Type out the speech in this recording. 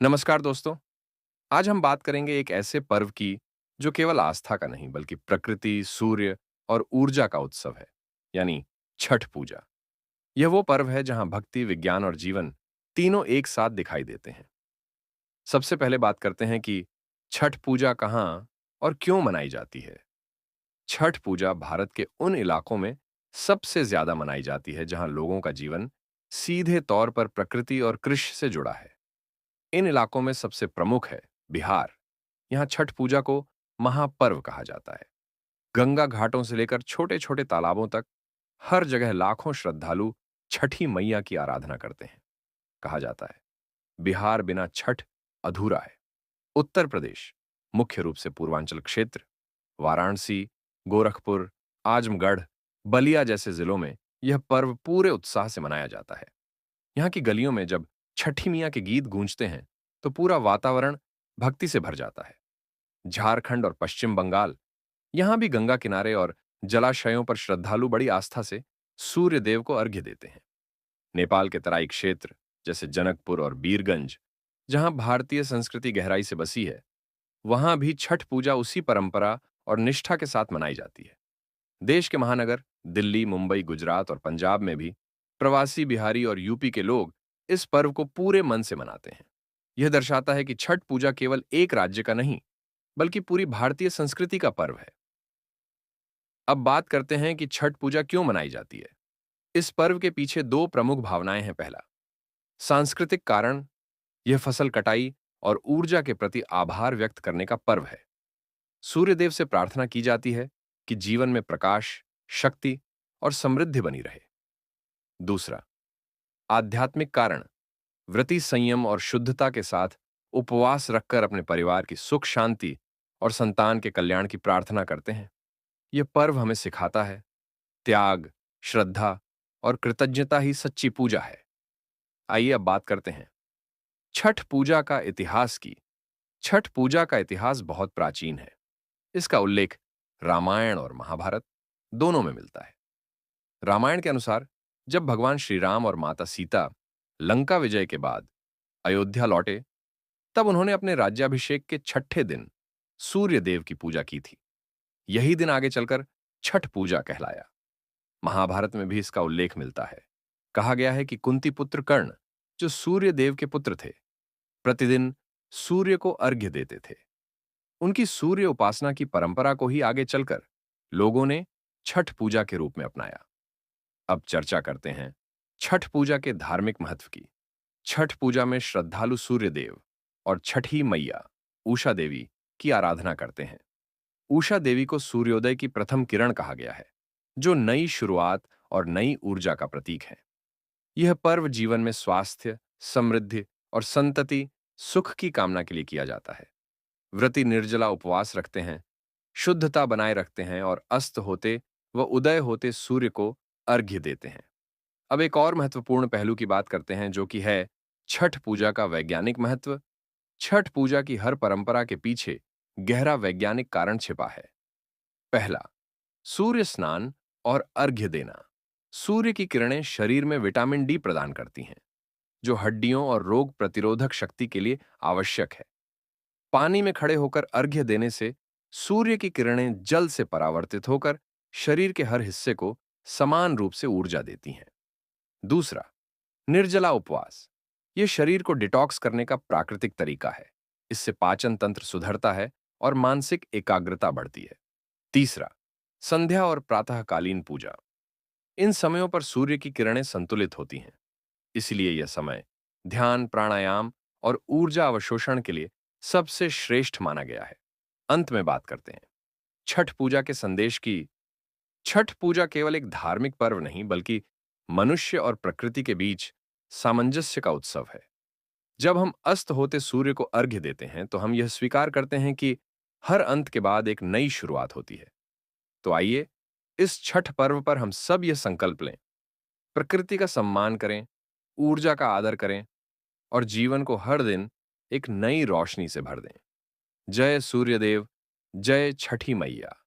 नमस्कार दोस्तों। आज हम बात करेंगे एक ऐसे पर्व की जो केवल आस्था का नहीं बल्कि प्रकृति, सूर्य और ऊर्जा का उत्सव है, यानी छठ पूजा। यह वो पर्व है जहां भक्ति, विज्ञान और जीवन तीनों एक साथ दिखाई देते हैं। सबसे पहले बात करते हैं कि छठ पूजा कहाँ और क्यों मनाई जाती है। छठ पूजा भारत के उन इलाकों में सबसे ज्यादा मनाई जाती है जहां लोगों का जीवन सीधे तौर पर प्रकृति और कृषि से जुड़ा है। इन इलाकों में सबसे प्रमुख है बिहार। यहाँ छठ पूजा को महापर्व कहा जाता है। गंगा घाटों से लेकर छोटे छोटे तालाबों तक हर जगह लाखों श्रद्धालु छठी मैया की आराधना करते हैं। कहा जाता है बिहार बिना छठ अधूरा है। उत्तर प्रदेश, मुख्य रूप से पूर्वांचल क्षेत्र, वाराणसी, गोरखपुर, आजमगढ़, बलिया जैसे जिलों में यह पर्व पूरे उत्साह से मनाया जाता है। यहाँ की गलियों में जब छठी मियाँ के गीत गूंजते हैं तो पूरा वातावरण भक्ति से भर जाता है। झारखंड और पश्चिम बंगाल, यहां भी गंगा किनारे और जलाशयों पर श्रद्धालु बड़ी आस्था से सूर्य देव को अर्घ्य देते हैं। नेपाल के तराई क्षेत्र जैसे जनकपुर और बीरगंज, जहां भारतीय संस्कृति गहराई से बसी है, वहां भी छठ पूजा उसी परंपरा और निष्ठा के साथ मनाई जाती है। देश के महानगर दिल्ली, मुंबई, गुजरात और पंजाब में भी प्रवासी बिहारी और यूपी के लोग इस पर्व को पूरे मन से मनाते हैं। यह दर्शाता है कि छठ पूजा केवल एक राज्य का नहीं बल्कि पूरी भारतीय संस्कृति का पर्व है। अब बात करते हैं कि छठ पूजा क्यों मनाई जाती है। इस पर्व के पीछे दो प्रमुख भावनाएं हैं। पहला, सांस्कृतिक कारण। यह फसल कटाई और ऊर्जा के प्रति आभार व्यक्त करने का पर्व है। सूर्यदेव से प्रार्थना की जाती है कि जीवन में प्रकाश, शक्ति और समृद्धि बनी रहे। दूसरा, आध्यात्मिक कारण। व्रती संयम और शुद्धता के साथ उपवास रखकर अपने परिवार की सुख शांति और संतान के कल्याण की प्रार्थना करते हैं। यह पर्व हमें सिखाता है त्याग, श्रद्धा और कृतज्ञता ही सच्ची पूजा है। आइए अब बात करते हैं छठ पूजा का इतिहास की। छठ पूजा का इतिहास बहुत प्राचीन है। इसका उल्लेख रामायण और महाभारत दोनों में मिलता है। रामायण के अनुसार जब भगवान श्री राम और माता सीता लंका विजय के बाद अयोध्या लौटे, तब उन्होंने अपने राज्याभिषेक के छठे दिन सूर्य देव की पूजा की थी। यही दिन आगे चलकर छठ पूजा कहलाया। महाभारत में भी इसका उल्लेख मिलता है। कहा गया है कि कुंती पुत्र कर्ण, जो सूर्य देव के पुत्र थे, प्रतिदिन सूर्य को अर्घ्य देते थे। उनकी सूर्य उपासना की परंपरा को ही आगे चलकर लोगों ने छठ पूजा के रूप में अपनाया। अब चर्चा करते हैं छठ पूजा के धार्मिक महत्व की। छठ पूजा में श्रद्धालु सूर्य देव और छठी मैया उषा देवी की आराधना करते हैं। उषा देवी को सूर्योदय की प्रथम किरण कहा गया है, जो नई शुरुआत और नई ऊर्जा का प्रतीक है। यह पर्व जीवन में स्वास्थ्य, समृद्धि और संतति सुख की कामना के लिए किया जाता है। व्रती निर्जला उपवास रखते हैं, शुद्धता बनाए रखते हैं और अस्त होते व उदय होते सूर्य को अर्घ्य देते हैं। अब एक और महत्वपूर्ण पहलू की बात करते हैं, जो कि है छठ पूजा का वैज्ञानिक महत्व। छठ पूजा की हर परंपरा के पीछे गहरा वैज्ञानिक कारण छिपा है। पहला, सूर्य स्नान और अर्घ्य देना। सूर्य की किरणें शरीर में विटामिन डी प्रदान करती हैं, जो हड्डियों और रोग प्रतिरोधक शक्ति के लिए आवश्यक है। पानी में खड़े होकर अर्घ्य देने से सूर्य की किरणें जल से परावर्तित होकर शरीर के हर हिस्से को समान रूप से ऊर्जा देती हैं। दूसरा, निर्जला उपवास। यह शरीर को डिटॉक्स करने का प्राकृतिक तरीका है। इससे पाचन तंत्र सुधरता है और मानसिक एकाग्रता बढ़ती है। तीसरा, संध्या और प्रातःकालीन पूजा। इन समयों पर सूर्य की किरणें संतुलित होती हैं, इसलिए यह समय ध्यान, प्राणायाम और ऊर्जा अवशोषण के लिए सबसे श्रेष्ठ माना गया है। अंत में बात करते हैं छठ पूजा के संदेश की। छठ पूजा केवल एक धार्मिक पर्व नहीं बल्कि मनुष्य और प्रकृति के बीच सामंजस्य का उत्सव है। जब हम अस्त होते सूर्य को अर्घ्य देते हैं तो हम यह स्वीकार करते हैं कि हर अंत के बाद एक नई शुरुआत होती है। तो आइए इस छठ पर्व पर हम सब यह संकल्प लें, प्रकृति का सम्मान करें, ऊर्जा का आदर करें और जीवन को हर दिन एक नई रोशनी से भर दें। जय सूर्यदेव, जय छठी मैया।